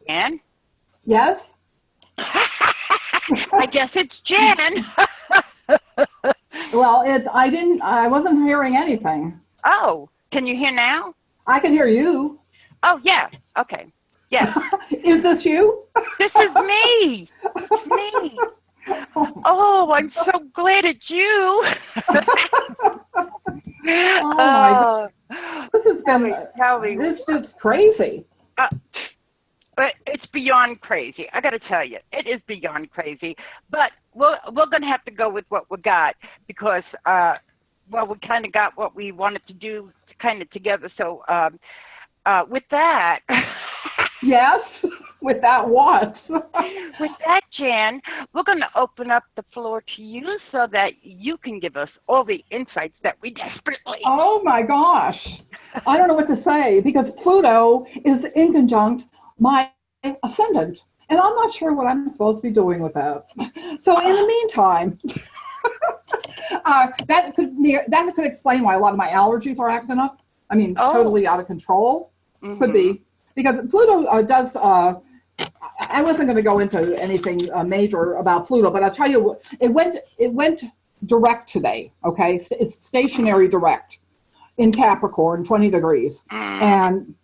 Jan? Yes? I guess it's Jan. Well, I wasn't hearing anything. Oh, can you hear now? I can hear you. Oh, yeah. Okay. Yes. Is this you? This is me. It's me. Oh, I'm so glad it's you. Oh my God. This has tell been, me. it's just crazy. But it's beyond crazy. I got to tell you, it is beyond crazy. But we're going to have to go with what we got because, we kind of got what we wanted to do kind of together. So with that. Yes, with that what? With that, Jan, we're going to open up the floor to you so that you can give us all the insights that we desperately need. Oh my gosh. I don't know what to say because Pluto is in conjunct my ascendant. And I'm not sure what I'm supposed to be doing with that. So in the meantime, that could explain why a lot of my allergies are acting up. I mean, totally out of control. Mm-hmm. Could be. Because Pluto does, I wasn't going to go into anything major about Pluto, but I'll tell you, it went direct today, okay? It's stationary direct in Capricorn, 20 degrees. And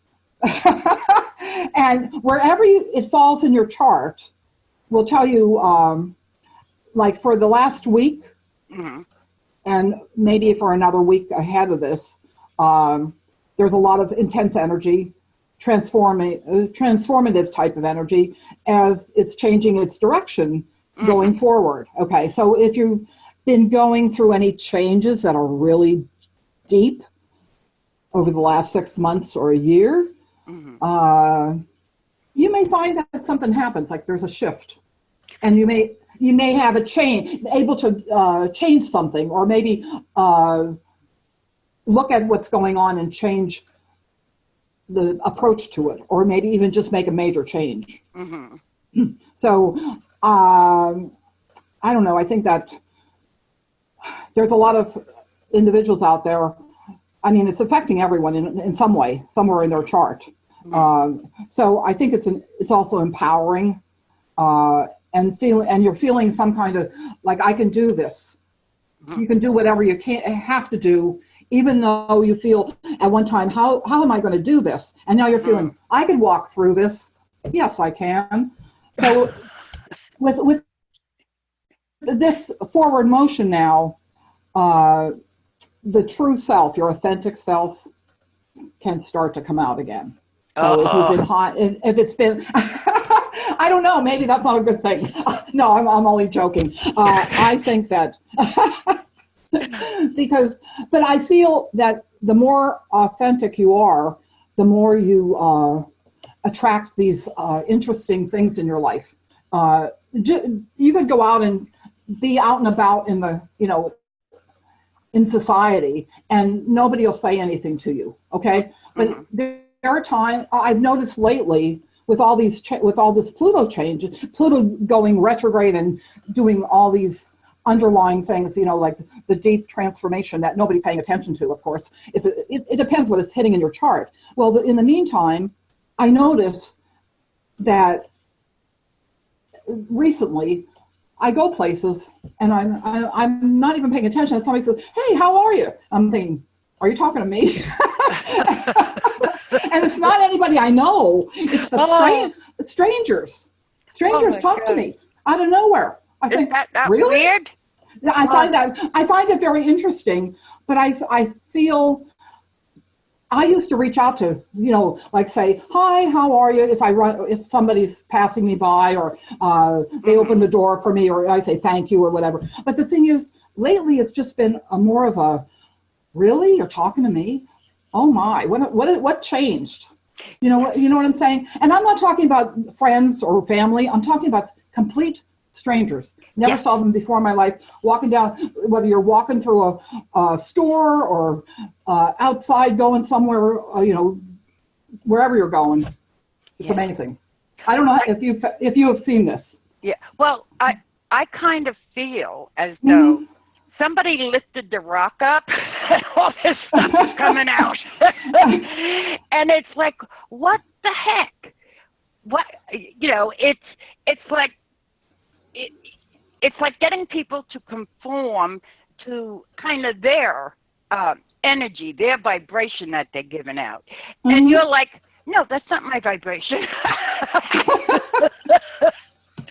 and wherever it falls in your chart, will tell you, like for the last week, and maybe for another week ahead of this, there's a lot of intense energy, transformative type of energy as it's changing its direction going forward. Okay, so if you've been going through any changes that are really deep over the last 6 months or a year, you may find that something happens, like there's a shift, and you may have a change, able to change something, or maybe look at what's going on and change the approach to it, or maybe even just make a major change. So I don't know, I think that there's a lot of individuals out there. I mean, it's affecting everyone in some way, somewhere in their chart. So I think it's also empowering, and you're feeling some kind of like, I can do this. You can do whatever you have to do, even though you feel at one time, how am I going to do this? And now you're feeling, I can walk through this. Yes, I can. So with this forward motion now, the true self, your authentic self, can start to come out again. So if you've been hot, if it's been, I don't know, maybe that's not a good thing. No, I'm only joking. I think that, but I feel that the more authentic you are, the more you attract these interesting things in your life. You could go out and be out and about in the, in society, and nobody will say anything to you, okay? But there are times I've noticed lately with all this Pluto change, Pluto going retrograde and doing all these underlying things, like the deep transformation that nobody's paying attention to, of course. It depends what is hitting in your chart. Well, in the meantime, I notice that recently I go places and I'm not even paying attention. And somebody says, "Hey, how are you?" I'm thinking, "Are you talking to me?" And it's not anybody I know. It's the strangers. Strangers talk to me out of nowhere. I think, that really? Weird? I find it very interesting, but I feel I used to reach out to, like say, "Hi, how are you?" If somebody's passing me by, or they open the door for me, or I say thank you or whatever. But the thing is, lately it's just been more of a, "Really? You're talking to me? Oh my, what changed?" You know what I'm saying? And I'm not talking about friends or family. I'm talking about complete strangers. Never saw them before in my life. Walking down, whether you're walking through a store or outside going somewhere, wherever you're going. It's amazing. I don't know if you have seen this. Yeah. Well, I kind of feel as though somebody lifted the rock up and all this stuff is coming out. And it's like, what the heck? what, it's like it's like getting people to conform to kind of their energy, their vibration that they're giving out. And you're like, no, that's not my vibration.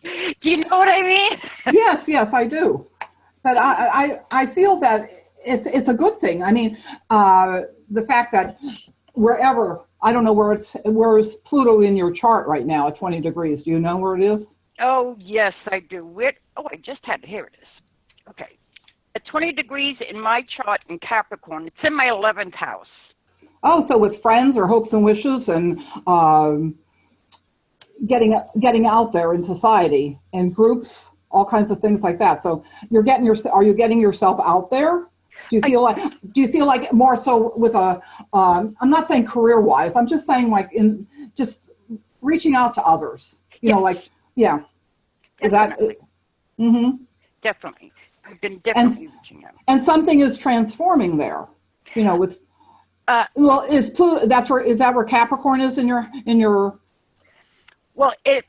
Do you know what I mean? Yes, I do. But I feel that it's a good thing. I mean, the fact that wherever, I don't know where is Pluto in your chart right now at 20 degrees? Do you know where it is? Oh, yes, I do. I just had it. Here it is. Okay. At 20 degrees in my chart in Capricorn, it's in my 11th house. Oh, so with friends or hopes and wishes and getting out there in society and groups, all kinds of things like that. So are you getting yourself out there? Do you feel like more so with I'm not saying career wise, I'm just saying like in just reaching out to others, you know, like, yeah. Is that, Definitely. I've been definitely reaching out. And something is transforming there, you know, with, well, is Pluto, is that where Capricorn is in your? Well, the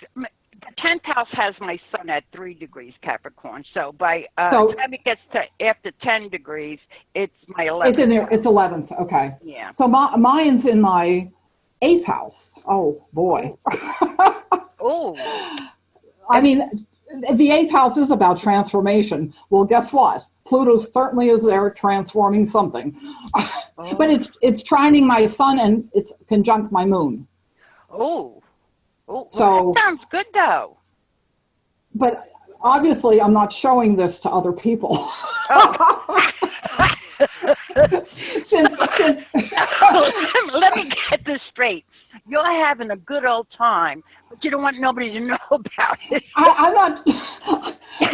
10th house has my sun at 3 degrees Capricorn. So by the time it gets to after 10 degrees, it's my 11th. It's in there. It's 11th. Okay. Yeah. So mine's in my 8th house. Oh boy. Oh. I mean, the 8th house is about transformation. Well, guess what? Pluto certainly is there transforming something. But it's trining my sun and it's conjunct my moon. Oh. Oh, well, so that sounds good though. But obviously I'm not showing this to other people. Oh. since Let me get this straight. You're having a good old time, but you don't want nobody to know about it. I'm not.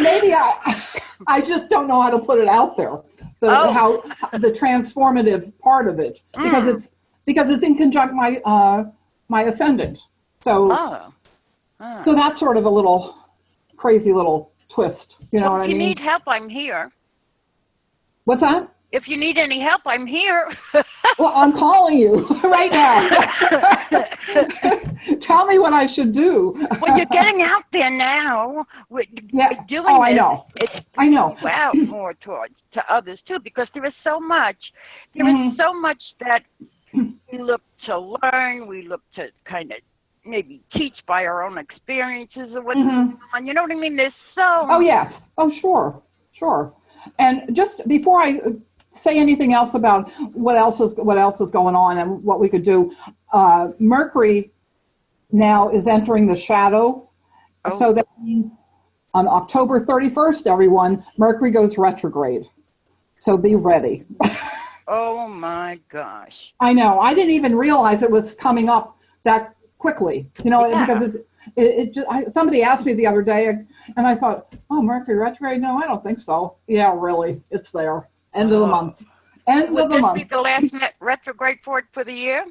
Maybe I just don't know how to put it out there. How the transformative part of it, because it's in conjunct my ascendant. So so that's sort of a little crazy little twist. You know what I mean? If you need help, I'm here. What's that? If you need any help, I'm here. Well, I'm calling you right now. Tell me what I should do. Well, you're getting out there now. We're doing I know. I know. Out more to others too, because there is so much. There is so much that we look to learn. We look to kind of maybe teach by our own experiences or what's going on. You know what I mean? There's so. Oh yes. Oh sure. And just before I say anything else about what else is going on and what we could do, Mercury now is entering the shadow. So that means on October 31st, everyone, Mercury goes retrograde. So be ready. Oh my gosh. I know. I didn't even realize it was coming up that quickly, you know, because somebody asked me the other day and I thought, oh, Mercury retrograde? No, I don't think so. Yeah, really. It's there. End of the month. End of the month. Would this be the last retrograde for the year?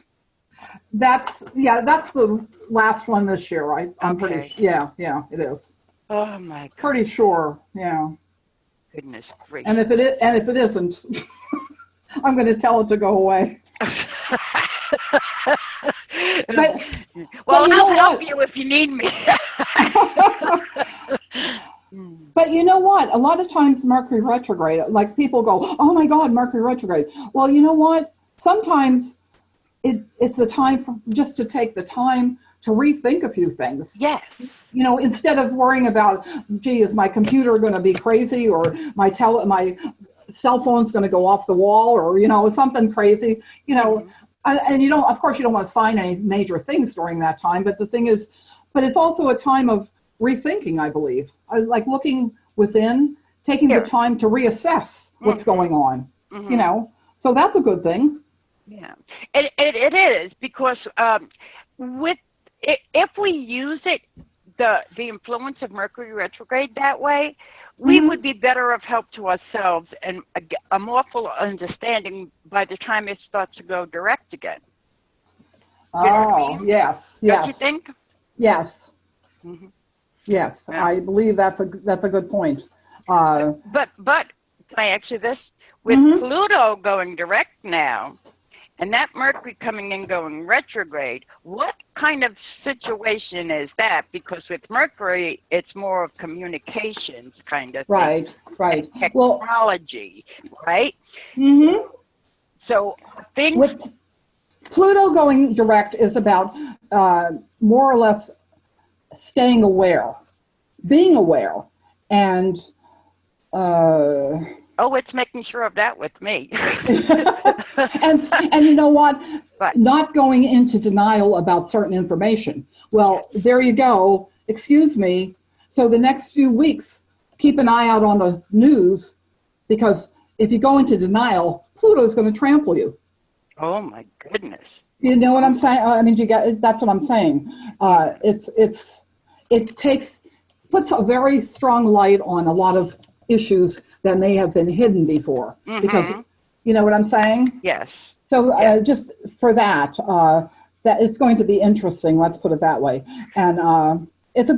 That's the last one this year. I'm pretty sure. Yeah, it is. Oh my God. Pretty sure. Yeah. Goodness gracious. And if it isn't, I'm going to tell it to go away. Well, I'll help you if you need me. But you know what? A lot of times Mercury retrograde, like people go, oh my God, Mercury retrograde. Well, you know what? Sometimes it's a time just to take the time to rethink a few things. Yes. You know, instead of worrying about, gee, is my computer going to be crazy, or my cell phone's going to go off the wall, or, you know, something crazy, you know. And you don't, of course, you don't want to sign any major things during that time. But the thing is, but it's also a time of rethinking, I believe. Like looking within, taking the time to reassess what's going on, you know. So that's a good thing. Yeah, it is, because if we use it, the influence of Mercury retrograde that way, we would be better of help to ourselves and a more full understanding by the time it starts to go direct again. You know what I mean? Yes. Don't you think? Yes. Yes, yeah. I believe that's a good point. But can I ask you this? With Pluto going direct now, and that Mercury coming in going retrograde, what kind of situation is that? Because with Mercury, it's more of communications kind of thing. Right. Technology, right? Mm-hmm. So things... With Pluto going direct is about more or less staying aware, being aware, and it's making sure of that with me. and you know what? But, not going into denial about certain information. Well, there you go. Excuse me. So the next few weeks, keep an eye out on the news, because if you go into denial, Pluto's going to trample you. oh my goodness. You know what I'm saying? I mean, that's what I'm saying. Puts a very strong light on a lot of issues that may have been hidden before. Mm-hmm. Because, you know what I'm saying? Yes. So just for that it's going to be interesting. Let's put it that way. And it's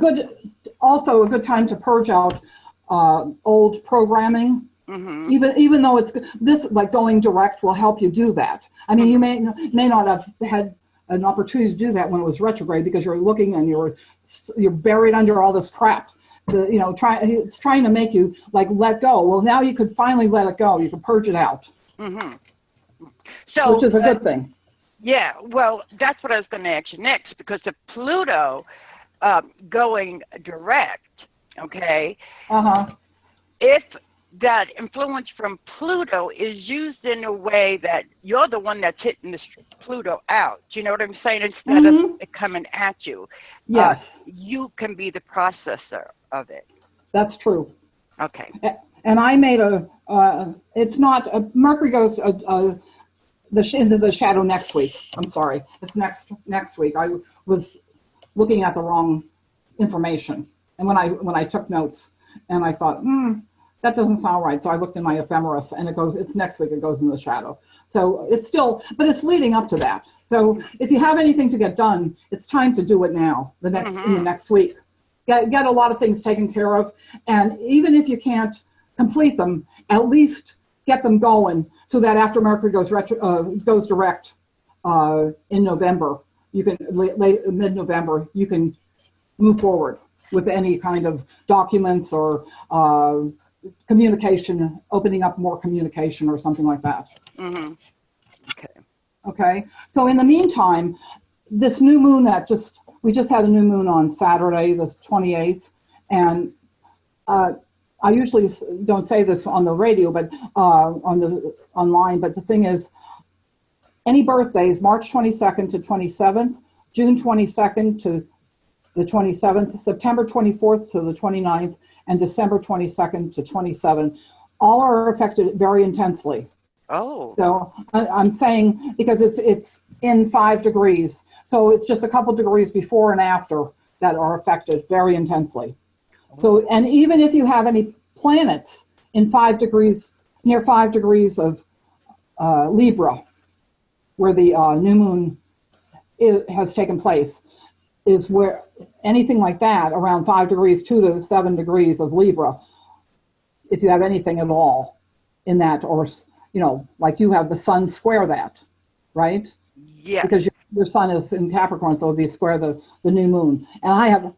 also a good time to purge out old programming. Mm-hmm. Even though this, like going direct, will help you do that. I mean, you may not have had an opportunity to do that when it was retrograde, because you're looking and you're buried under all this crap. It's trying to make you like let go. Well, now you could finally let it go. You can purge it out, which is a good thing. Yeah, well, that's what I was going to ask you next, because the Pluto going direct, okay, if that influence from Pluto is used in a way that you're the one that's hitting the Pluto out, do you know what I'm saying? Instead of it coming at you. Yes. You can be the processor of it. That's true. Okay. And I made it's not, Mercury goes into the shadow next week. I'm sorry. It's next week. I was looking at the wrong information. And when I took notes, and I thought, that doesn't sound right. So I looked in my ephemeris, and it's next week it goes in the shadow. So but it's leading up to that. So if you have anything to get done, it's time to do it now, in the next week. Get a lot of things taken care of. And even if you can't complete them, at least get them going, so that after Mercury goes direct in November, you can, mid-November, you can move forward with any kind of documents or communication, opening up more communication or something like that. Okay. So in the meantime, this new moon we just had a new moon on Saturday, the 28th, and I usually don't say this on the radio, but online. But the thing is, any birthdays, March 22nd to 27th, June 22nd to the 27th, September 24th to the 29th, and December 22nd to 27th, all are affected very intensely. Oh. So I'm saying, because it's in 5 degrees, so it's just a couple degrees before and after that are affected very intensely. So, and even if you have any planets in 5 degrees, near 5 degrees of Libra, where the new moon has taken place, is where anything like that around 5 degrees, 2 to 7 degrees of Libra, if you have anything at all in that, or, like you have the sun square that, right? Yeah. Because your sun is in Capricorn, so it would be square the new moon. And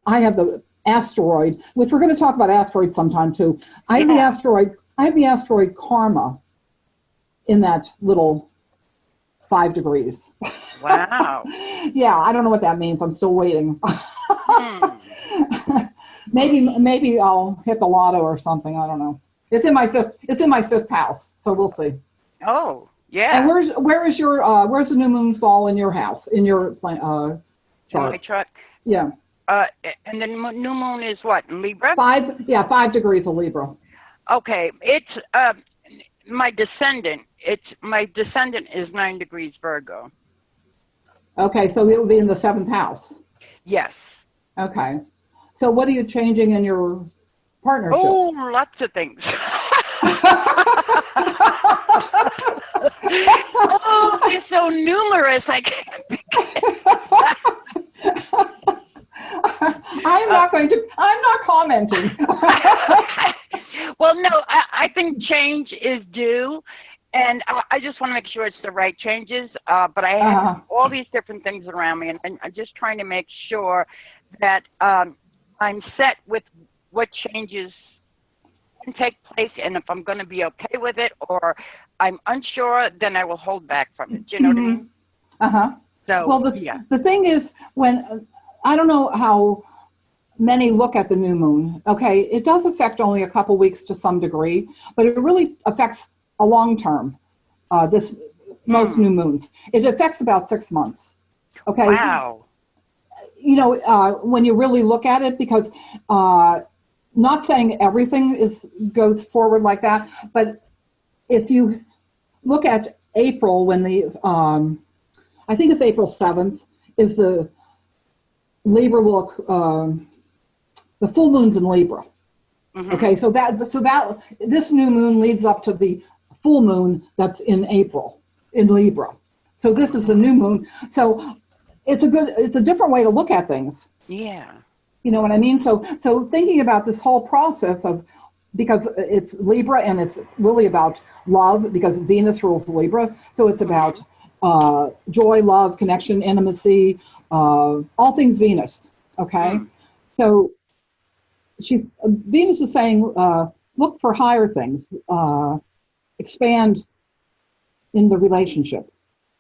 I have the asteroid, which we're going to talk about asteroids sometime too. I have the asteroid Karma in that little 5 degrees. Wow. Yeah, I don't know what that means. I'm still waiting. Maybe I'll hit the lotto or something. I don't know. It's in my fifth house, so we'll see. Oh, yeah. And where's the new moon fall in your house, in your chart? In my chart? Yeah. And the new moon is what, in Libra? 5 degrees of Libra. Okay, it's my descendant. My descendant is 9 degrees Virgo. Okay, so it will be in the 7th house. Yes. Okay. So what are you changing in your partnership? Oh, lots of things. Oh, they're so numerous. I can't. I'm not commenting. Well, no, I think change is due, and And I just want to make sure it's the right changes. But I have all these different things around me, and I'm just trying to make sure that I'm set with what changes can take place, and if I'm going to be okay with it, or I'm unsure, then I will hold back from it. Do you know what I mean? So, well, the thing is, when I don't know how many look at the new moon. Okay, it does affect only a couple weeks to some degree, but it really affects a long term. Most new moons, it affects about 6 months. Okay. Wow. You know, when you really look at it, because not saying everything goes forward like that, but if you look at April, when I think it's April 7th, is the Libra the full moon's in Libra. Okay, so that this new moon leads up to the full moon that's in April in Libra. So this is a new moon. So it's a different way to look at things. Yeah. You know what I mean? So thinking about this whole process because it's Libra and it's really about love, because Venus rules Libra. So it's about joy, love, connection, intimacy, all things Venus. Okay. So Venus is saying, look for higher things, expand in the relationship,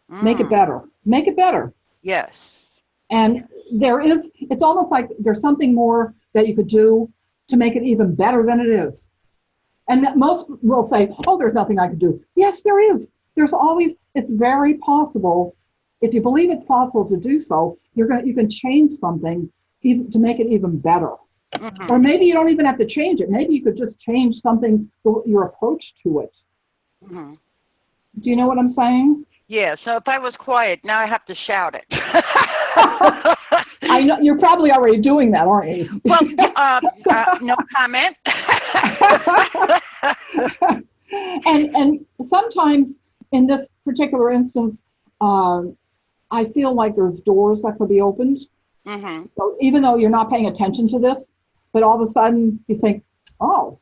make it better. Yes. And it's almost like there's something more that you could do to make it even better than it is. And most will say, oh, there's nothing I could do. Yes, there is. It's very possible. If you believe it's possible to do so, you can change something even to make it even better. Or maybe you don't even have to change it. Maybe you could just change something, your approach to it. Do you know what I'm saying? Yeah, so if I was quiet, now I have to shout it. I know you're probably already doing that, aren't you? Well, no comment. And sometimes in this particular instance, I feel like there's doors that could be opened. So even though you're not paying attention to this, but all of a sudden you think, oh,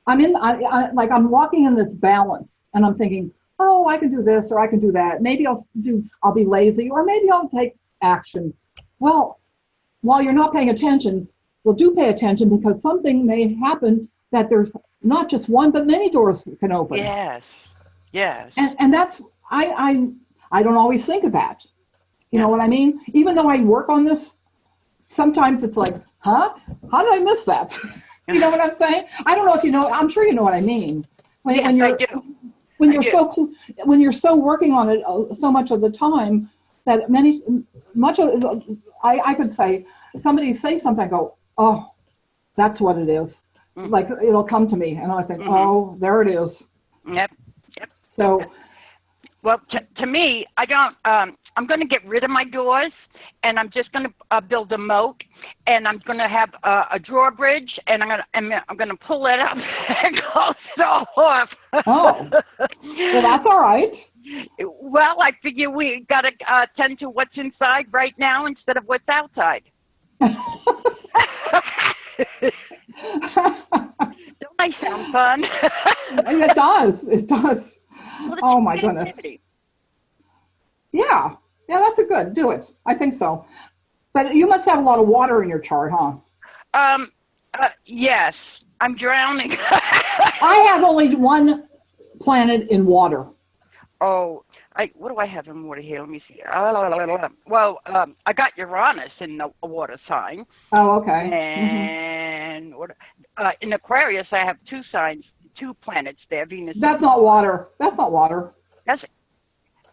I'm walking in this balance, and I'm thinking, oh, I can do this or I can do that. Maybe I'll be lazy, or maybe I'll take action. Well, while you're not paying attention, do pay attention, because something may happen that there's not just one, but many doors can open. Yes. And that's, I don't always think of that. You know what I mean? Even though I work on this, sometimes it's like, huh? How did I miss that? You know what I'm saying? I don't know if you know. I'm sure you know what I mean. I do. When you're so working on it so much of the time that I could say, somebody say something, I go, oh, that's what it is. Like it'll come to me, and I think, oh, there it is. Yep. So, well, to me, I don't. I'm going to get rid of my doors, and I'm just going to build a moat, and I'm going to have a drawbridge, and I'm going to pull it up and close it all off. Oh, well, that's all right. Well, I figure we got to tend to what's inside right now instead of what's outside. Don't I sound fun? It does. Well, oh my goodness. Yeah, that's do it. I think so. But you must have a lot of water in your chart, huh? Yes, I'm drowning. I have only one planet in water. Oh, what do I have in water here? Let me see. Well, I got Uranus in the water sign. Oh, okay. And in Aquarius, I have two planets there. Venus. That's not water. That's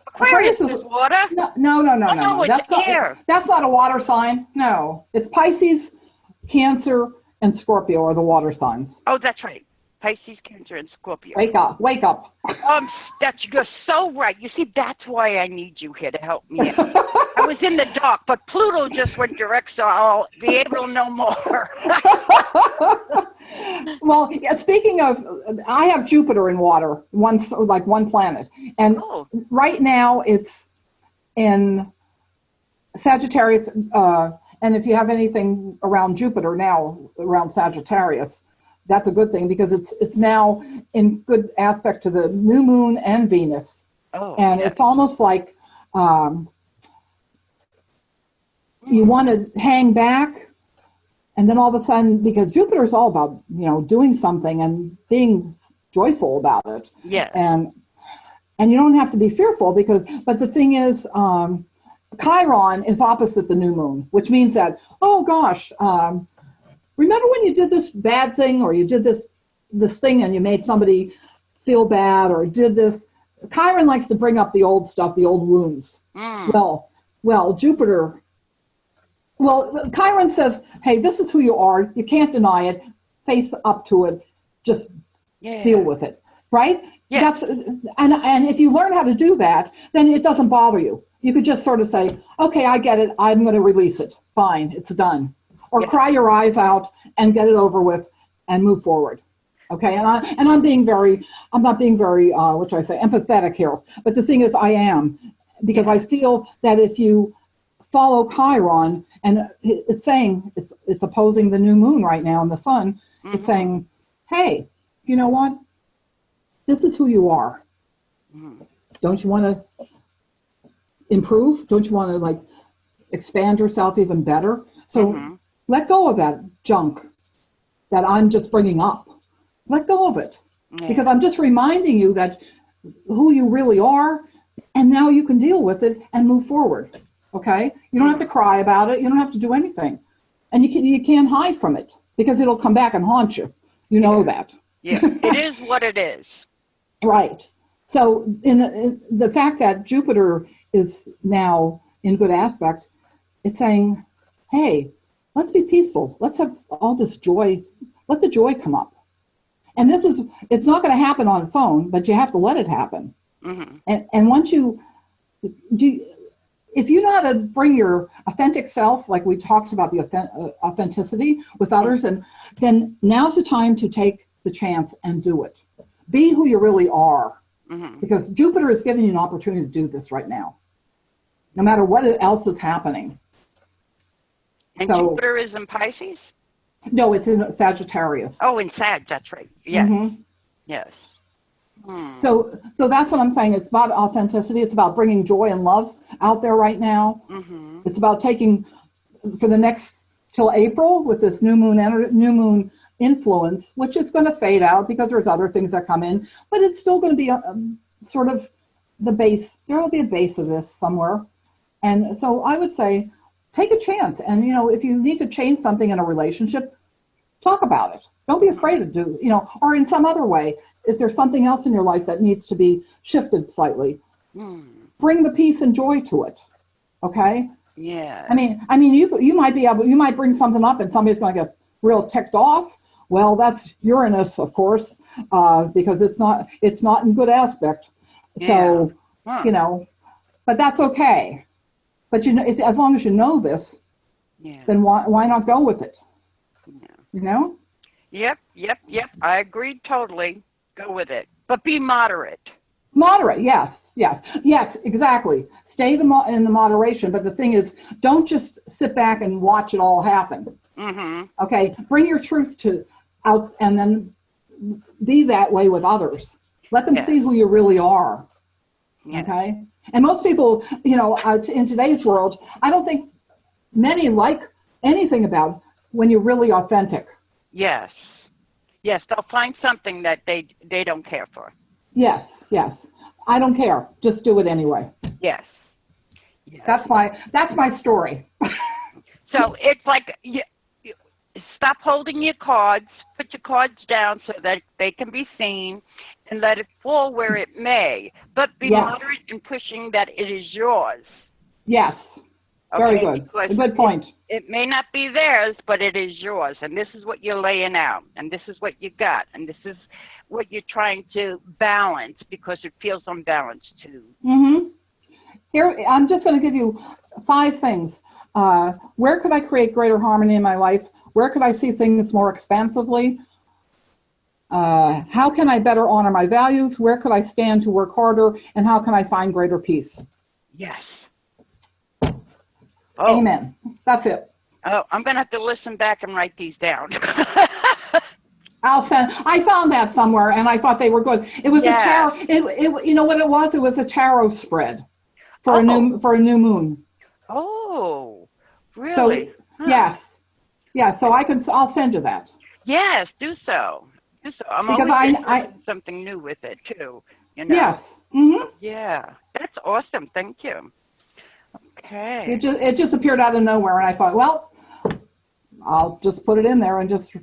Aquarius is water. No. That's not a water sign. No, it's Pisces, Cancer, and Scorpio are the water signs. Oh, that's right. Pisces, Cancer, and Scorpio. Wake up. You're so right. You see, that's why I need you here to help me out. I was in the dark, but Pluto just went direct, so I'll be able to know more. Well, speaking of, I have Jupiter in water, one planet, and right now it's in Sagittarius. And if you have anything around Jupiter now, around Sagittarius, that's a good thing because it's now in good aspect to the new moon and Venus. Oh, and yes. it's almost like you want to hang back, and then all of a sudden, because Jupiter is all about, doing something and being joyful about it. Yes. And you don't have to be fearful but the thing is, Chiron is opposite the new moon, which means that, oh gosh, remember when you did this bad thing, or you did this thing and you made somebody feel bad, or did this? Chiron likes to bring up the old stuff, the old wounds. Well, Jupiter. Well, Chiron says, hey, this is who you are. You can't deny it. Face up to it. Just deal with it, right? Yeah. And if you learn how to do that, then it doesn't bother you. You could just sort of say, okay, I get it. I'm going to release it. Fine, it's done. Or cry your eyes out and get it over with and move forward. Okay, and I'm not being very, what should I say, empathetic here. But the thing is, I am, because I feel that if you follow Chiron, and it's saying, it's opposing the new moon right now in the sun, it's saying, hey, you know what? This is who you are. Don't you want to improve? Don't you want to expand yourself even better? So let go of that junk that I'm just bringing up. Let go of it, because I'm just reminding you that who you really are, and now you can deal with it and move forward. Okay, you don't have to cry about it. You don't have to do anything, and you can't hide from it because it'll come back and haunt you. You know that. Yeah, it is what it is. Right. So in the fact that Jupiter is now in good aspect, it's saying, hey, let's be peaceful. Let's have all this joy. Let the joy come up. And it's not going to happen on its own, but you have to let it happen. And once if you know how to bring your authentic self, like we talked about the authenticity with others, and then now's the time to take the chance and do it. Be who you really are, because Jupiter is giving you an opportunity to do this right now, no matter what else is happening. And Jupiter is in Pisces? No, it's in Sagittarius. Oh, in Sag, that's right. Yes. Yes. So that's what I'm saying. It's about authenticity. It's about bringing joy and love out there right now. It's about taking, for the next, till April, with this new moon influence, which is going to fade out because there's other things that come in, but it's still going to be sort of the base. There will be a base of this somewhere. And so I would say, take a chance. And, if you need to change something in a relationship, talk about it. Don't be afraid to do, or in some other way. If there's something else in your life that needs to be shifted slightly, bring the peace and joy to it. Okay? Yeah. I mean, you might bring something up and somebody's going to get real ticked off. Well, that's Uranus, of course, because it's not in good aspect. So, but that's okay. But as long as you know this, then why not go with it? Yep. I agree totally. Go with it, but be moderate. Moderate, yes, exactly. Stay in the moderation, but the thing is, don't just sit back and watch it all happen. Okay, bring your truth out, and then be that way with others. Let them see who you really are. Okay, and most people, in today's world, I don't think many like anything about when you're really authentic. Yes, they'll find something that they don't care for. Yes. I don't care. Just do it anyway. Yes. That's my story. So it's like, stop holding your cards. Put your cards down so that they can be seen, and let it fall where it may. But be moderate in pushing that it is yours. Yes. Very good. A good point. It may not be theirs, but it is yours. And this is what you're laying out. And this is what you got. And this is what you're trying to balance, because it feels unbalanced too. Here, I'm just going to give you 5 things. Where could I create greater harmony in my life? Where could I see things more expansively? How can I better honor my values? Where could I stand to work harder? And how can I find greater peace? Yes. Oh. Amen. That's it. Oh, I'm going to have to listen back and write these down. I found that somewhere, and I thought they were good. It was a tarot. You know what it was? It was a tarot spread for a new moon. Oh, really? So yes, yes. So I'll send you that. Yes, do so. Do so. I'm Because always interested in something new with it too. You know. Yes. Mm-hmm. Yeah, that's awesome. Thank you. Okay. It just appeared out of nowhere, and I thought, well, I'll just put it in there and just.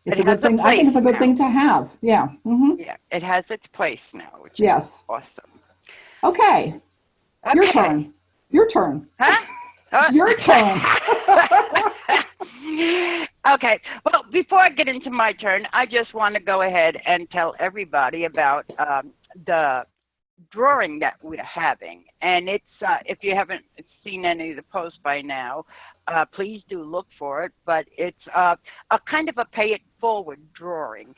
It's a good thing. I think it's a good thing to have. Yeah. Mm-hmm. Yeah, it has its place now, which is awesome. Okay. Your turn. Your turn. Huh? Your turn. Okay. Well, before I get into my turn, I just want to go ahead and tell everybody about the drawing that we're having. And it's, if you haven't seen any of the posts by now, please do look for it. But it's a kind of a pay it forward drawing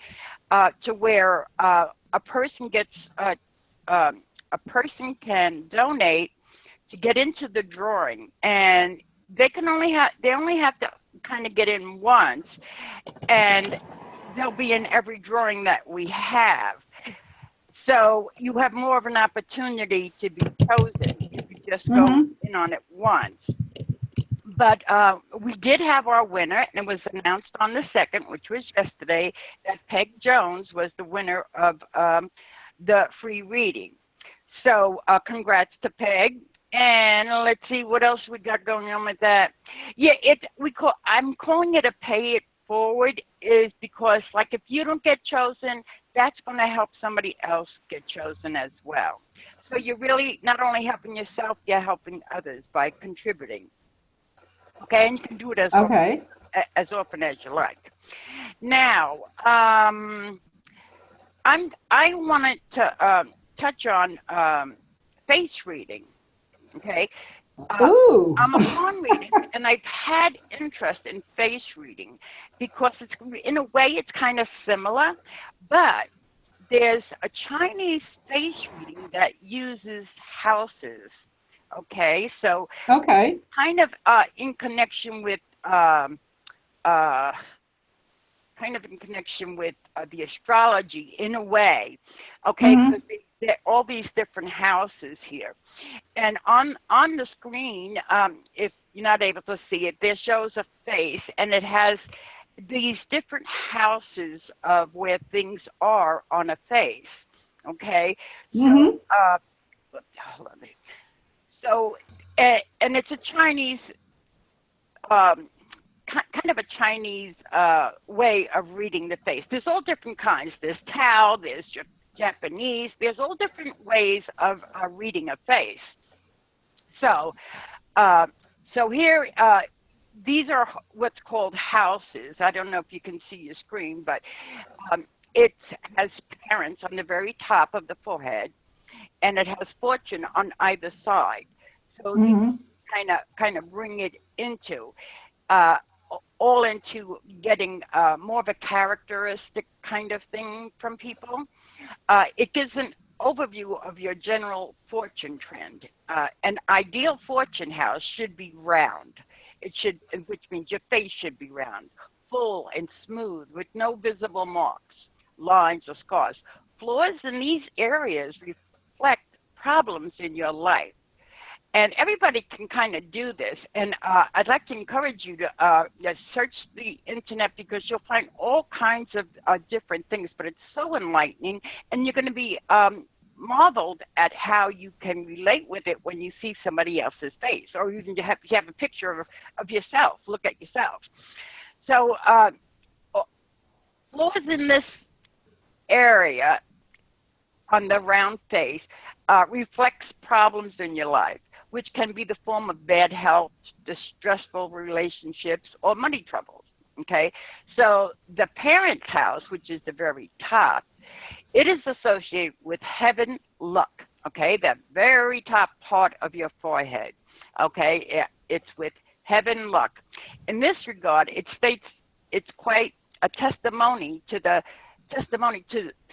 to where a person gets, a person can donate to get into the drawing, and they only have to kind of get in once, and they'll be in every drawing that we have. So you have more of an opportunity to be chosen. You could just go in on it once. But we did have our winner, and it was announced on the 2nd, which was yesterday, that Peg Jones was the winner of the free reading. So congrats to Peg. And let's see what else we got going on with that. Yeah, I'm calling it a pay it forward, is because, like, if you don't get chosen, that's going to help somebody else get chosen as well. So you're really not only helping yourself, you're helping others by contributing. Okay, and you can do it as often as you like. Now, I wanted to touch on face reading. Okay. I'm a palm reading, and I've had interest in face reading because it's, in a way, it's kind of similar, but there's a Chinese face reading that uses houses. Okay, so kind of in connection with the astrology in a way. Okay, because there are all these different houses here. And on the screen, if you're not able to see it, there shows a face, and it has these different houses of where things are on a face. Okay, so and it's a Chinese, kind of a Chinese way of reading the face. There's all different kinds. There's Tao, there's Japanese, there's all different ways of reading a face. So, so here, these are what's called houses. I don't know if you can see your screen, but it has parents on the very top of the forehead, and it has fortune on either side. So these kind of bring it into all into getting more of a characteristic kind of thing from people. It gives an overview of your general fortune trend. An ideal fortune house should be round. It should, which means your face should be round, full and smooth, with no visible marks, lines, or scars. Flaws in these areas reflect problems in your life. And everybody can kind of do this. And I'd like to encourage you to search the internet, because you'll find all kinds of different things, but it's so enlightening. And you're going to be marveled at how you can relate with it when you see somebody else's face, or even you have a picture of yourself. Look at yourself. So flaws in this area on the round face reflects problems in your life, which can be the form of bad health, distressful relationships, or money troubles. Okay, so the parent's house, which is the very top, it is associated with heaven, luck. Okay, that very top part of your forehead. Okay, it's with heaven, luck. In this regard, it states it's quite a testimony to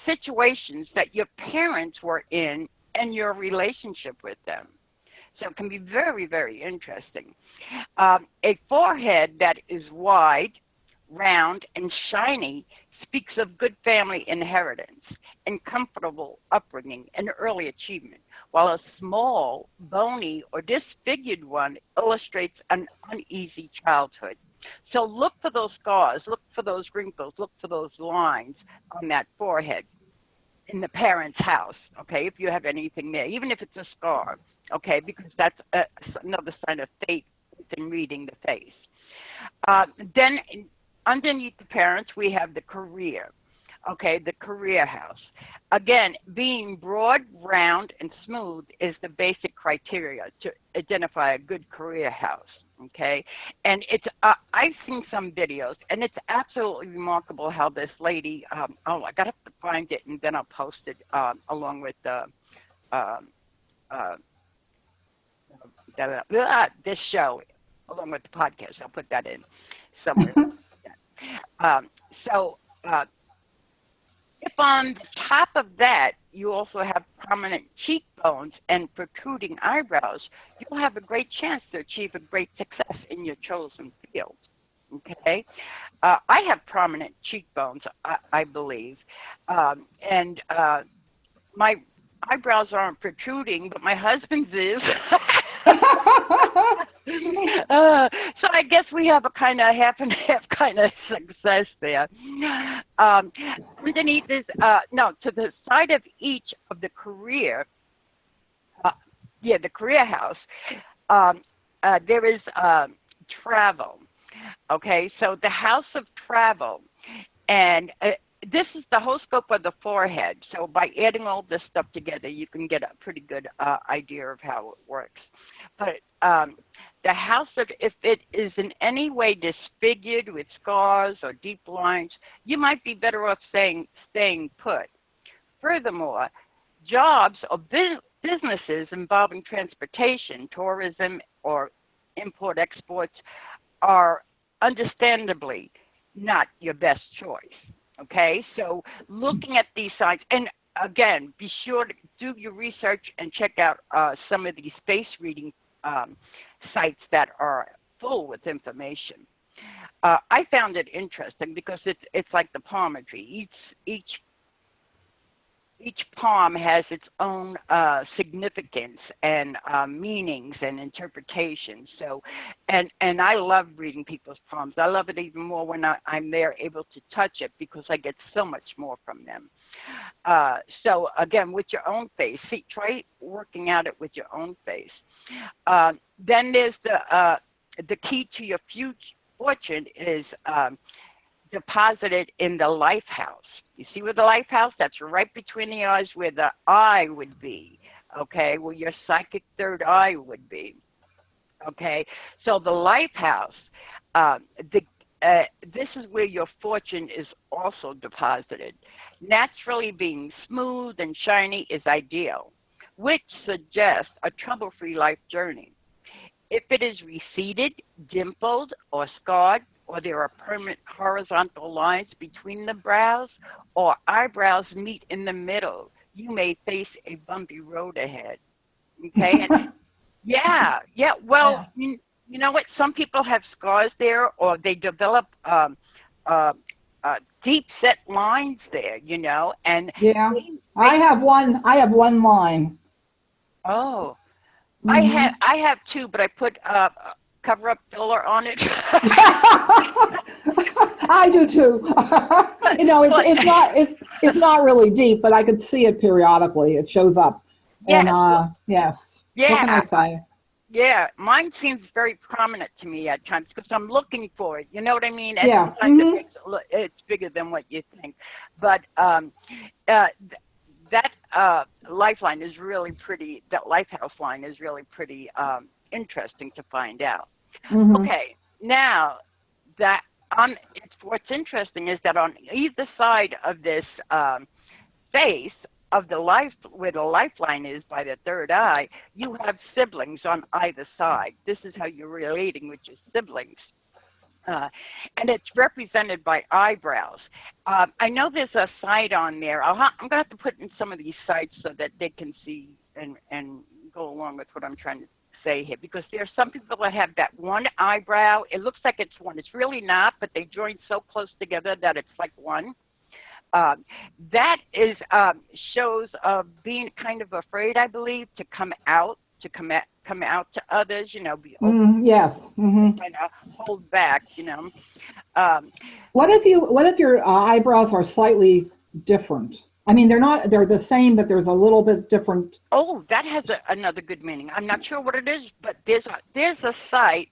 situations that your parents were in and your relationship with them. So it can be very, very interesting. A forehead that is wide, round, and shiny speaks of good family inheritance and comfortable upbringing and early achievement, while a small, bony, or disfigured one illustrates an uneasy childhood. So look for those scars, look for those wrinkles, look for those lines on that forehead in the parent's house, okay, if you have anything there, even if it's a scar, okay, because that's another sign of fate within reading the face. Then underneath the parents, we have the career, okay, the career house. Again, being broad, round, and smooth is the basic criteria to identify a good career house, okay? And it's, I've seen some videos, and it's absolutely remarkable how this lady, oh, I gotta have to find it, and then I'll post it along with the, this show, along with the podcast. I'll put that in somewhere. If on the top of that you also have prominent cheekbones and protruding eyebrows, you'll have a great chance to achieve a great success in your chosen field. Okay, I have prominent cheekbones, I believe, and my eyebrows aren't protruding, but my husband's is. So I guess we have a kind of half and half kind of success there. Underneath is, no, to the side of each of the career, the career house, there is travel. Okay, so the house of travel, and this is the whole scope of the forehead. So by adding all this stuff together, you can get a pretty good idea of how it works. But the house of, if it is in any way disfigured with scars or deep lines, you might be better off staying put. Furthermore, jobs or businesses involving transportation, tourism, or import-exports are understandably not your best choice. Okay, so looking at these signs, and again, be sure to do your research and check out some of these face reading sites that are full with information. I found it interesting because it's like the palmistry. Each palm has its own significance and meanings and interpretations. So, and I love reading people's palms. I love it even more when I'm there able to touch it because I get so much more from them. So again, with your own face, see, try working at it with your own face. Then there's the key to your future fortune is deposited in the life house. You see where the life house, that's right between the eyes where the eye would be, okay, where your psychic third eye would be, okay? So the life house, this is where your fortune is also deposited. Naturally being smooth and shiny is ideal, which suggests a trouble-free life journey. If it is receded, dimpled, or scarred, or there are permanent horizontal lines between the brows, or eyebrows meet in the middle, you may face a bumpy road ahead. Okay? And well, you know what? Some people have scars there, or they develop deep set lines there, you know, and I have one line. Oh, I have two, but I put cover up filler on it. I do too. You know, it's not really deep, but I could see it periodically. It shows up. And yes. Yeah. What can I say? Yeah, mine seems very prominent to me at times because I'm looking for it. You know what I mean? And yeah. sometimes it's bigger than what you think. But that lifeline is really pretty, that Lifehouse line is really pretty interesting to find out. Okay, now that what's interesting is that on either side of this face of the life, where the lifeline is by the third eye, you have siblings on either side. This is how you're relating with your siblings. And it's represented by eyebrows. I know there's a site on there. I'm going to have to put in some of these sites so that they can see and go along with what I'm trying to say here, because there are some people that have that one eyebrow. It looks like it's one. It's really not, but they join so close together that it's like one. That is shows being kind of afraid, I believe, to come out, come out to others. You know, be open, Yes. kind of hold back. You know. Um, What if your eyebrows are slightly different? I mean, they're the same, but there's a little bit different. oh, that has another good meaning. I'm not sure what it is, but there's a site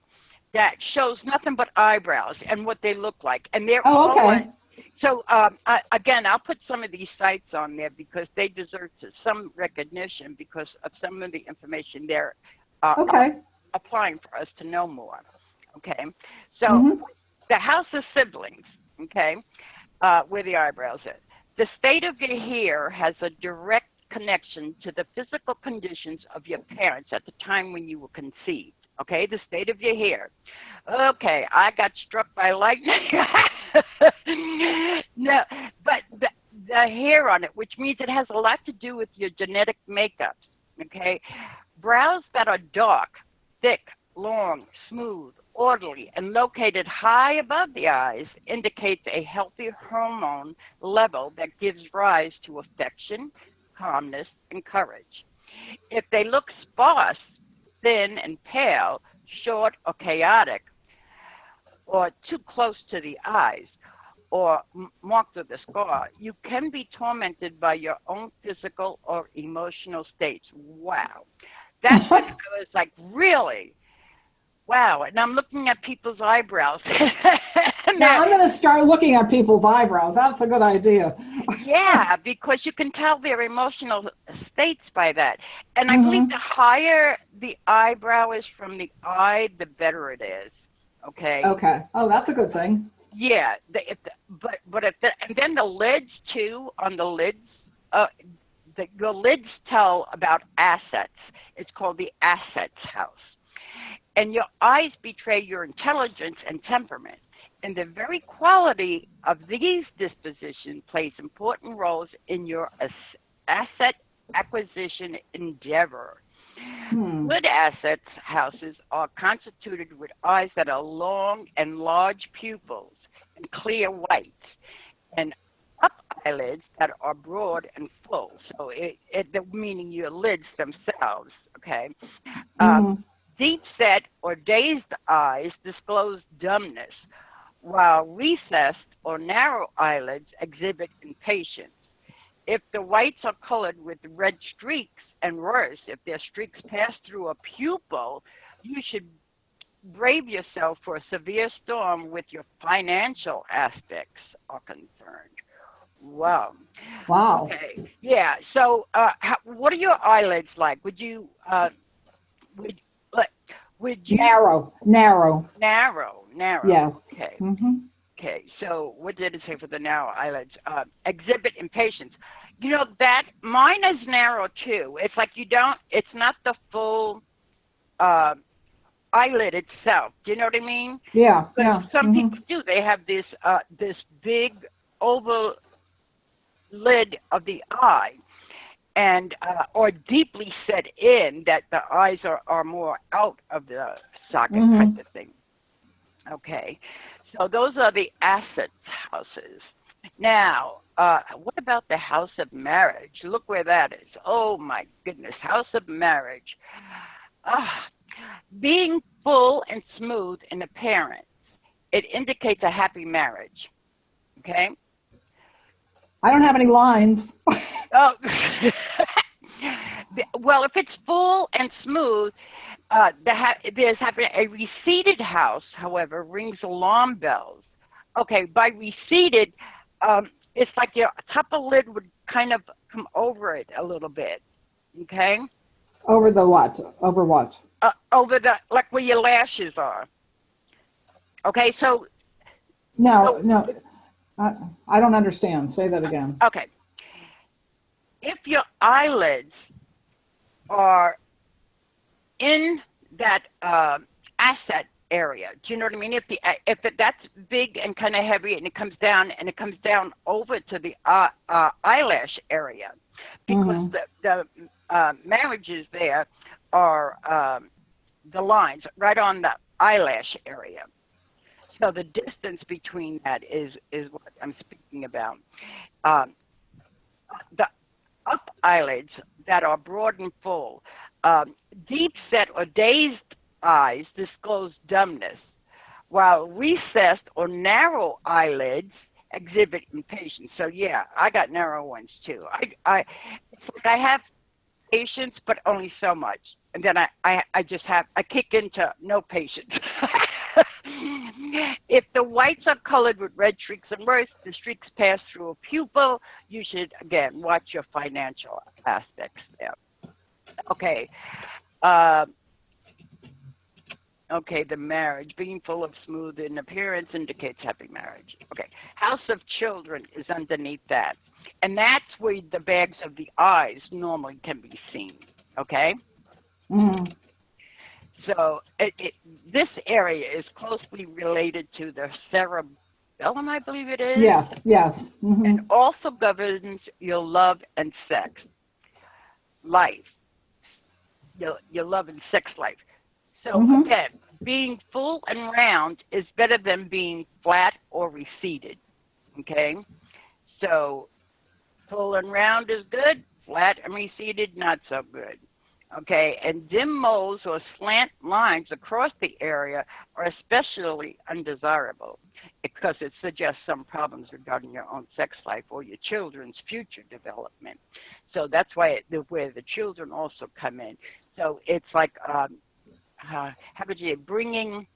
that shows nothing but eyebrows and what they look like, and they're Oh, all okay. so again, I'll put some of these sites on there because they deserve some recognition because of some of the information they're Okay. applying for us to know more. Okay, so Mm-hmm. the house of siblings. Okay, where the eyebrows is. The state of your hair has a direct connection to the physical conditions of your parents at the time when you were conceived. Okay, the state of your hair. Okay, I got struck by lightning. No, but the hair on it, which means it has a lot to do with your genetic makeup. Okay, brows that are dark, thick, long, smooth, orderly, and located high above the eyes indicates a healthy hormone level that gives rise to affection, calmness, and courage. If they look sparse, thin, and pale, short, or chaotic, or too close to the eyes, or marked with a scar, you can be tormented by your own physical or emotional states. Wow. That's when I was like, really? Wow. And I'm looking at people's eyebrows. Yeah, I'm going to start looking at people's eyebrows. That's a good idea. Yeah, because you can tell their emotional states by that. And I believe Mm-hmm. the higher the eyebrow is from the eye, the better it is. Okay. Okay. Oh, that's a good thing. Yeah. And then the lids too, on the lids, the lids tell about assets. It's called the assets house. And your eyes betray your intelligence and temperament. And the very quality of these dispositions plays important roles in your asset acquisition endeavor. Hmm. Good assets houses are constituted with eyes that are long and large pupils and clear whites, and up eyelids that are broad and full. So meaning your lids themselves, okay? Um, Mm-hmm. Deep set or dazed eyes disclose dumbness, while recessed or narrow eyelids exhibit impatience. If the whites are colored with red streaks, and worse, if their streaks pass through a pupil, you should brave yourself for a severe storm with your financial aspects are concerned. Wow. Wow. Okay. Yeah. So, what are your eyelids like? Would like would you Narrow. Narrow. narrow? Yes. Okay. Mm-hmm. Okay. So, what did it say for the narrow eyelids? Exhibit impatience. You know that mine is narrow too. It's like you don't. It's not the full uh, eyelid itself. Do you know what I mean? Yeah. But Yeah. some Mm-hmm. people do. They have this big oval lid of the eye, and or deeply set in that the eyes are more out of the socket type Mm-hmm. of thing. Okay, so those are the asset houses. Now, what about the house of marriage? Look where that is. Oh my goodness, house of marriage. Ah, being full and smooth in appearance, it indicates a happy marriage. Okay. I don't have any lines. Oh, well, if it's full and smooth, there's happening. A receded house, however, rings alarm bells. Okay, by receded, it's like your top of lid would kind of come over it a little bit. Okay, Over the what? Over what? over the like where your lashes are. Okay, so No, so no. I don't understand. Say that again. okay, if your eyelids are in that asset area. Do you know what I mean? That's big and kind of heavy, and it comes down over to the eyelash area, because Mm-hmm. the marriages there are the lines right on the eyelash area. So the distance between that is what I'm speaking about. Um, the up eyelids that are broad and full, deep set or dazed eyes disclose dumbness, while recessed or narrow eyelids exhibit impatience. So yeah, I got narrow ones too. It's like I have patience, but only so much. And then I just I kick into no patience. If the whites are colored with red streaks and worse, the streaks pass through a pupil. You should, again, watch your financial aspects there. Okay. Uh, okay, the marriage. Being full of smooth in appearance indicates happy marriage. Okay. House of children is underneath that. And that's where the bags of the eyes normally can be seen. Okay? Mm-hmm. So this area is closely related to the cerebellum, I believe it is. Yes, yes. Mm-hmm. And also governs your love and sex life, your love and sex life. So again, being full and round is better than being flat or receded. Okay? So full and round is good, flat and receded, not so good. Okay, and dim moles or slant lines across the area are especially undesirable because it suggests some problems regarding your own sex life or your children's future development. So that's why where the children also come in. So it's like, how would you bringing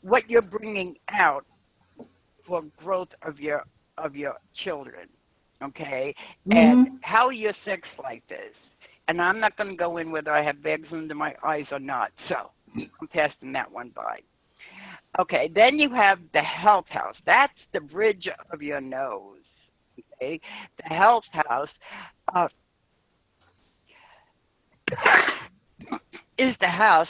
what you're bringing out for growth of your children, okay, and how your sex life is. And I'm not going to go in whether I have bags under my eyes or not. So I'm passing that one by. Okay, then you have the health house. That's the bridge of your nose. Okay, the health house is the house.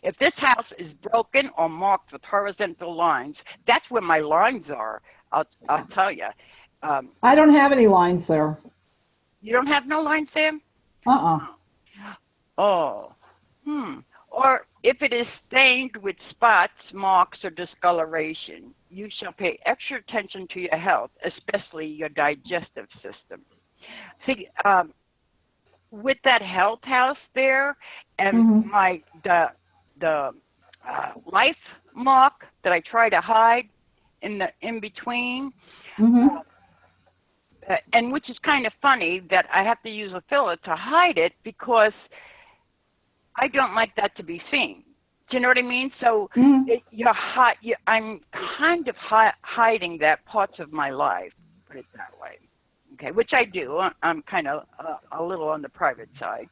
If this house is broken or marked with horizontal lines, that's where my lines are. I'll tell you. I don't have any lines there. You don't have no lines, Sam? Oh. Or if it is stained with spots, marks, or discoloration, you shall pay extra attention to your health, especially your digestive system. See, with that health house there, and the life mark that I try to hide in between. And which is kind of funny that I have to use a filler to hide it because I don't like that to be seen. Do you know what I mean? So I'm kind of hiding that parts of my life, put it that way. Okay, which I do. I'm kind of a little on the private side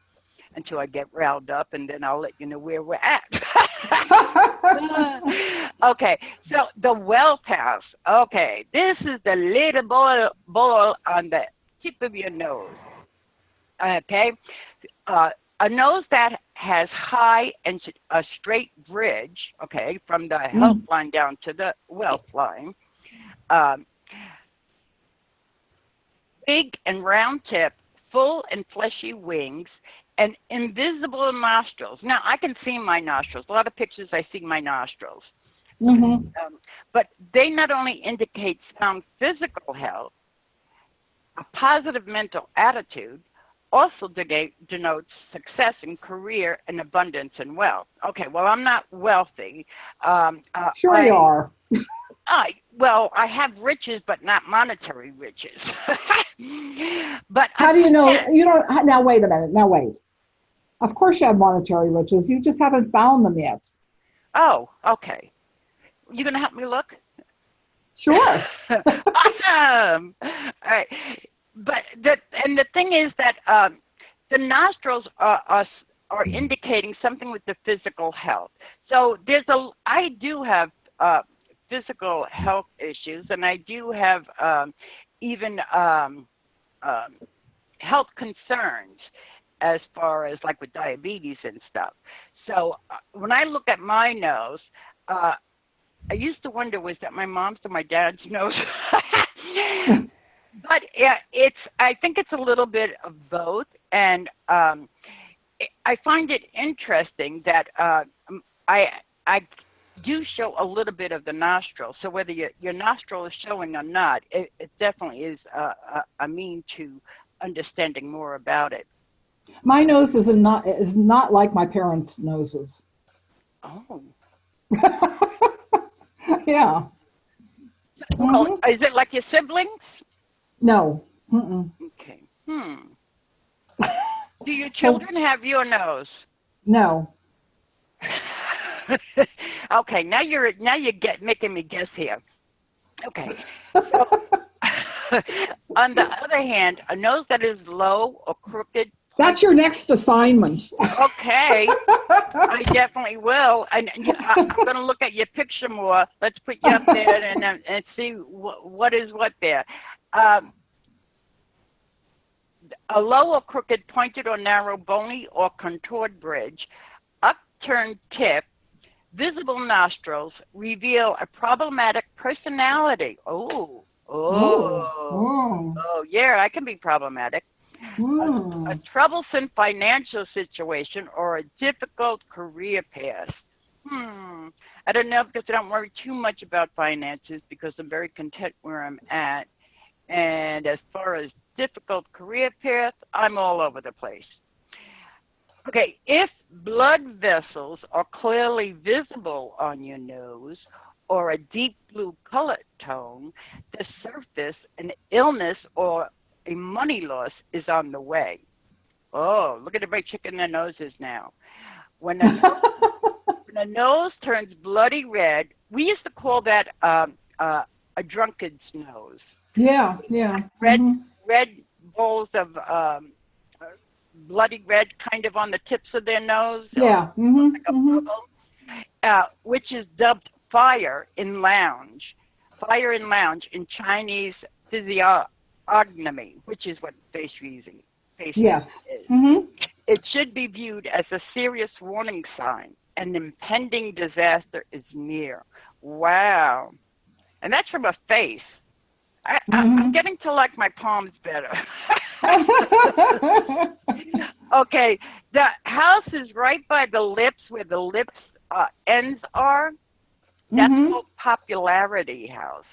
until I get riled up, and then I'll let you know where we're at. Okay, so the wealth house. Okay, this is the little ball on the tip of your nose. Okay, a nose that has high and a straight bridge. Okay, from the health line down to the wealth line. Big and round tip, full and fleshy wings, and invisible nostrils. Now, I can see my nostrils. A lot of pictures, I see my nostrils. But they not only indicate sound physical health, a positive mental attitude, also denotes success in career and abundance and wealth. Okay, well, I'm not wealthy. Sure you are. Well, I have riches, but not monetary riches. But how do you know? You don't. Now wait a minute. Now wait. Of course you have monetary riches. You just haven't found them yet. Oh, okay. You gonna help me look? Sure. Awesome. All right. But the thing is that the nostrils are indicating something with the physical health. So I do have physical health issues, and I do have even health concerns as far as like with diabetes and stuff. So when I look at my nose, I used to wonder, was that my mom's or my dad's nose? But I think it's a little bit of both, and I find it interesting that I do show a little bit of the nostril. So whether your nostril is showing or not, it definitely is a mean to understanding more about it. My nose is not like my parents' noses. Oh. Yeah. Well, is it like your siblings? No. Mm-mm. Okay. Do your children have your nose? No. Okay, now you're making me guess here. Okay. So, on the other hand, a nose that is low or crooked. That's your next assignment. Okay, I definitely will. And I'm going to look at your picture more. Let's put you up there and see what is what there. A low or crooked, pointed or narrow, bony or contoured bridge, upturned tip, visible nostrils reveal a problematic personality. Oh, yeah, I can be problematic. A troublesome financial situation or a difficult career path. I don't know, because I don't worry too much about finances because I'm very content where I'm at. And as far as difficult career path, I'm all over the place. Okay, if blood vessels are clearly visible on your nose or a deep blue color tone, the surface, an illness or a money loss is on the way. Oh, look at everybody checking their noses now. When a nose turns bloody red, we used to call that a drunkard's nose. Yeah. Red balls of bloody red kind of on the tips of their nose. Yeah. Like a bubble, which is dubbed fire in lounge. Fire in lounge in Chinese physiognomy, which is what face reading is. It should be viewed as a serious warning sign. An impending disaster is near. Wow. And that's from a face. I'm getting to like my palms better. Okay, the house is right by the lips, where the lips ends are. That's called popularity house.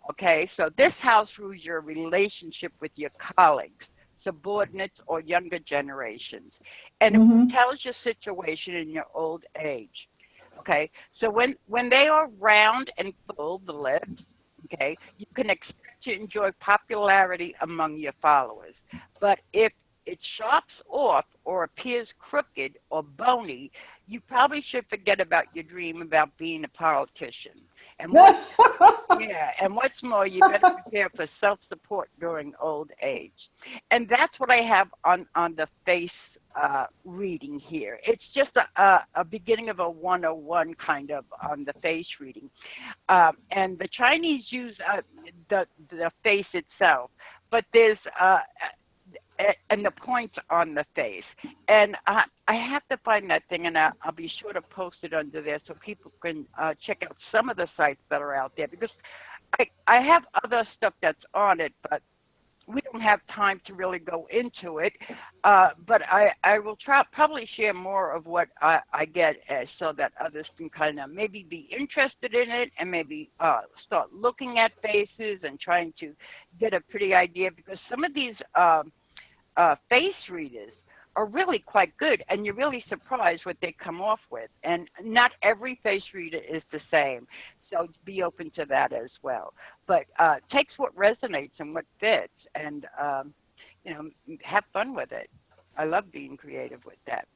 Okay, so this house rules your relationship with your colleagues, subordinates, or younger generations. And it tells your situation in your old age. Okay, so when they are round and full, the lips, okay, you can expect to enjoy popularity among your followers. But if it chops off or appears crooked or bony, you probably should forget about your dream about being a politician. And what's more, you better prepare for self-support during old age. And that's what I have on the face reading here. It's just a beginning of a 101 kind of on the face reading. And the Chinese use the face itself, but there's and the points on the face. And I have to find that thing, and I'll be sure to post it under there so people can check out some of the sites that are out there, because I have other stuff that's on it, but we don't have time to really go into it. But I will probably share more of what I get so that others can kind of maybe be interested in it and maybe start looking at faces and trying to get a pretty idea, because some of these face readers are really quite good, and you're really surprised what they come off with. And not every face reader is the same, so be open to that as well. But takes what resonates and what fits, and have fun with it. I love being creative with that.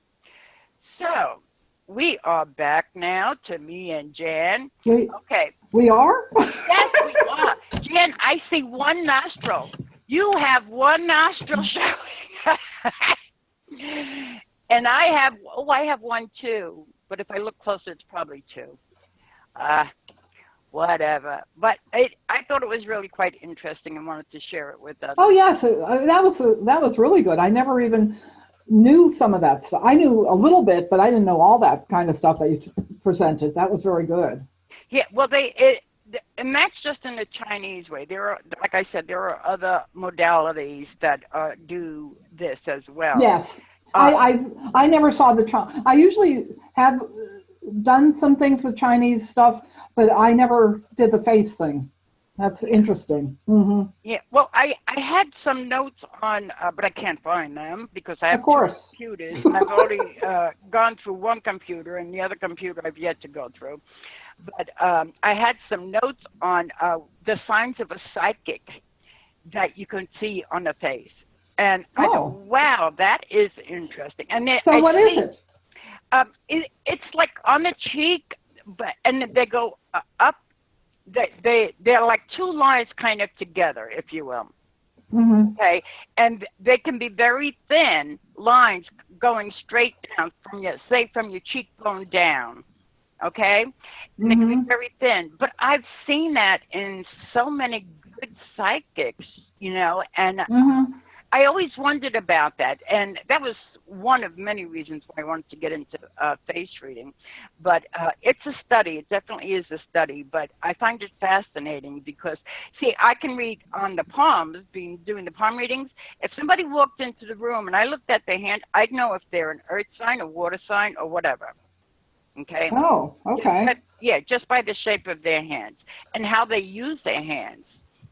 So we are back now to me and Jan. Okay. We are? Yes, we are. Jan, I see one nostril. You have one nostril showing. And I have one too. But if I look closer, it's probably two. Whatever. But I thought it was really quite interesting and wanted to share it with others. Oh yes, that was really good. I never even knew some of that stuff. I knew a little bit, but I didn't know all that kind of stuff that you presented. That was very good. Yeah, well, and that's just in the Chinese way. There are, like I said, there are other modalities that do this as well. Yes, I never saw I usually have done some things with Chinese stuff, but I never did the face thing. That's interesting. Mm-hmm. Yeah, well, I had some notes on, but I can't find them because I have Of course. 2 computers, and I've already gone through one computer, and the other computer I've yet to go through. But I had some notes on the signs of a psychic that you can see on the face. And I thought, wow, that is interesting. And so what is it? It's like on the cheek, and they go up. They're like 2 lines kind of together, if you will. Mm-hmm. Okay, and they can be very thin lines going straight down from your cheekbone down. Okay, and they can be very thin. But I've seen that in so many good psychics, and I always wondered about that, and that was one of many reasons why I wanted to get into face reading. But it's a study. It definitely is a study. But I find it fascinating because, see, I can read on the palms, doing the palm readings. If somebody walked into the room and I looked at their hand, I'd know if they're an earth sign, a water sign, or whatever. Okay? Oh, okay. Just by the shape of their hands and how they use their hands.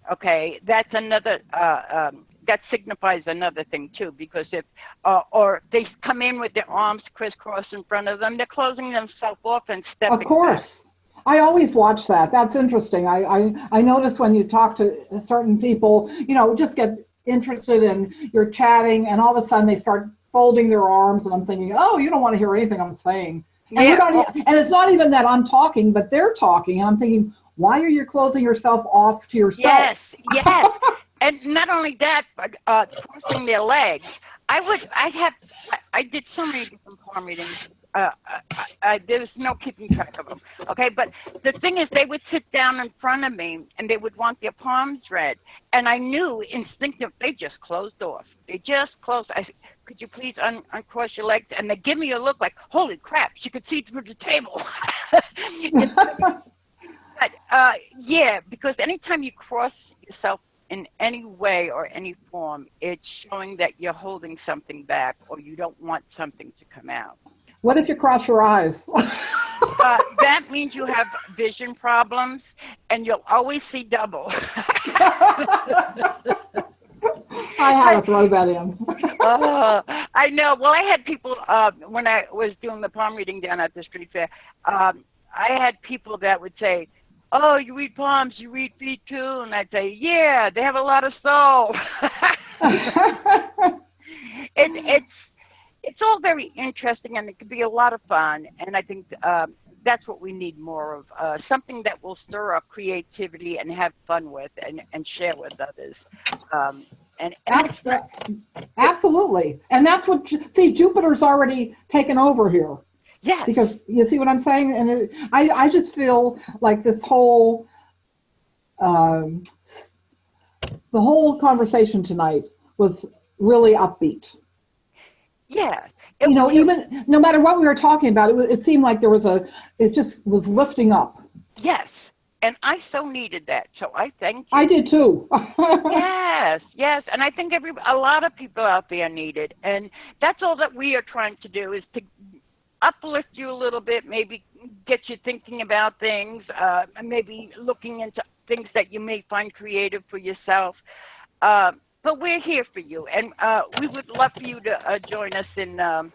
Okay? That's another... that signifies another thing too, because if or they come in with their arms crisscrossed in front of them, they're closing themselves off and stepping. Of course, back. I always watch that. That's interesting. I notice when you talk to certain people, just get interested and you're chatting, and all of a sudden they start folding their arms, and I'm thinking, oh, you don't want to hear anything I'm saying. And and it's not even that I'm talking, but they're talking, and I'm thinking, why are you closing yourself off to yourself? Yes. And not only that, but crossing their legs. I did so many different palm readings. There's no keeping track of them. Okay, but the thing is, they would sit down in front of me, and they would want their palms read, and I knew instinctively they just closed off. They just closed. I said, could you please uncross your legs? And they give me a look like, holy crap, she could see through the table. But yeah, because anytime you cross yourself in any way or any form, it's showing that you're holding something back or you don't want something to come out. What if you cross your eyes? That means you have vision problems and you'll always see double. I had to throw that in. I know. Well, I had people, when I was doing the palm reading down at the street fair, I had people that would say, oh, you read palms, you read feet too? And I'd say, yeah, they have a lot of soul. It's all very interesting, and it can be a lot of fun. And I think that's what we need more of, something that will stir up creativity and have fun with and share with others. Absolutely. And that's what, see, Jupiter's already taken over here. Yeah. Because you see what I'm saying? And I just feel like this whole, the whole conversation tonight was really upbeat. Yeah. Even no matter what we were talking about, it seemed like it just was lifting up. Yes. And I so needed that. So I thank you. I did too. Yes. And I think a lot of people out there need it. And that's all that we are trying to do, is to uplift you a little bit, maybe get you thinking about things, maybe looking into things that you may find creative for yourself. But we're here for you, and we would love for you to join us in the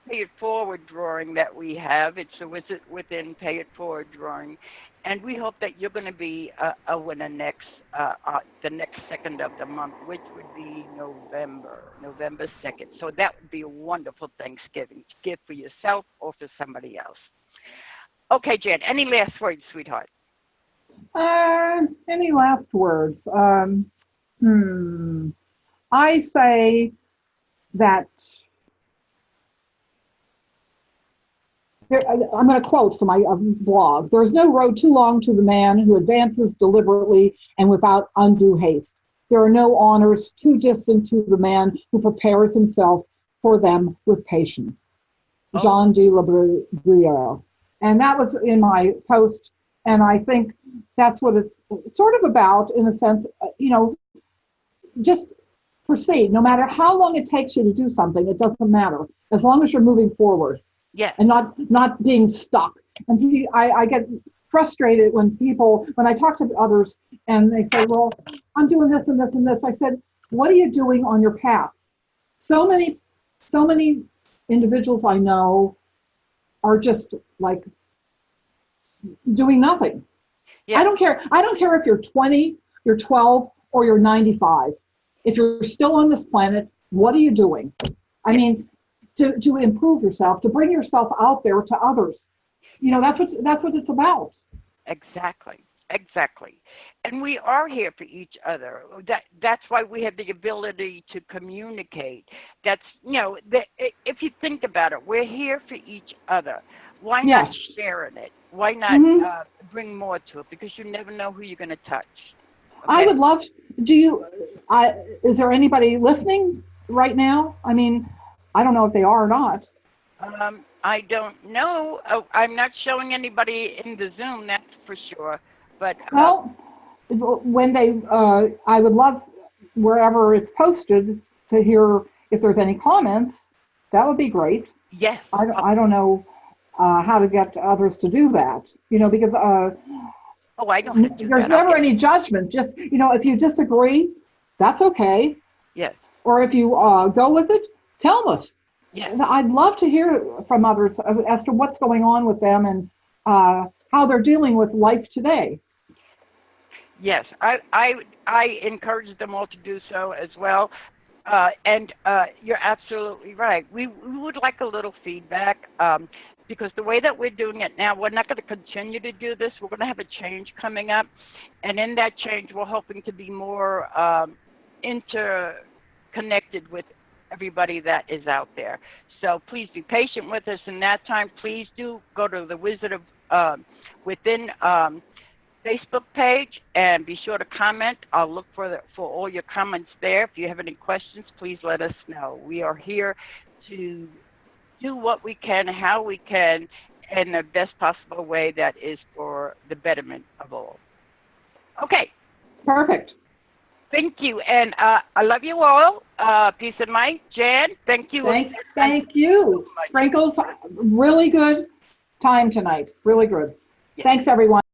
Pay It Forward drawing that we have. It's a Within Pay It Forward drawing, and we hope that you're going to be a winner the next second of the month, which would be November 2nd. So that would be a wonderful Thanksgiving gift for yourself or for somebody else. Okay, Jan, any last words, sweetheart? Any last words? I say that I'm going to quote from my blog. There is no road too long to the man who advances deliberately and without undue haste. There are no honors too distant to the man who prepares himself for them with patience. Oh. Jean de la Bruyere. And that was in my post. And I think that's what it's sort of about, in a sense, just proceed. No matter how long it takes you to do something, it doesn't matter. As long as you're moving forward. Yes. And not being stuck. And see, I get frustrated when I talk to others and they say, well, I'm doing this and this and this. I said, what are you doing on your path? So many individuals I know are just like doing nothing. Yeah. I don't care if you're 20, you're 12, or you're 95. If you're still on this planet, what are you doing? I mean, to improve yourself, to bring yourself out there to others. You know, that's what it's about. Exactly. And we are here for each other. That's why we have the ability to communicate. That's, if you think about it, we're here for each other. Why not sharing it? Why not bring more to it? Because you never know who you're going to touch. Okay? I would love, is there anybody listening right now? I mean, I don't know if they are or not. I don't know. I'm not showing anybody in the Zoom, that's for sure. But well, when I would love wherever it's posted to hear if there's any comments. That would be great. Yes. I don't know how to get others to do that. Because I don't. There's never any judgment. Just if you disagree, that's okay. Yes. Or if you go with it, tell us. Yes. I'd love to hear from others as to what's going on with them and how they're dealing with life today. Yes, I encourage them all to do so as well. And you're absolutely right. We would like a little feedback because the way that we're doing it now, we're not going to continue to do this. We're going to have a change coming up. And in that change, we're hoping to be more interconnected with everybody that is out there. So please be patient with us in that time. Please do go to the Wizard of Within Facebook page and be sure to comment. I'll look for all your comments there. If you have any questions, please let us know. We are here to do what we can, how we can, in the best possible way that is for the betterment of all. Okay. Perfect. Thank you, and I love you all. Peace and light. Jan, thank you. Thank you. Sprinkles, really good time tonight. Really good. Yes. Thanks, everyone.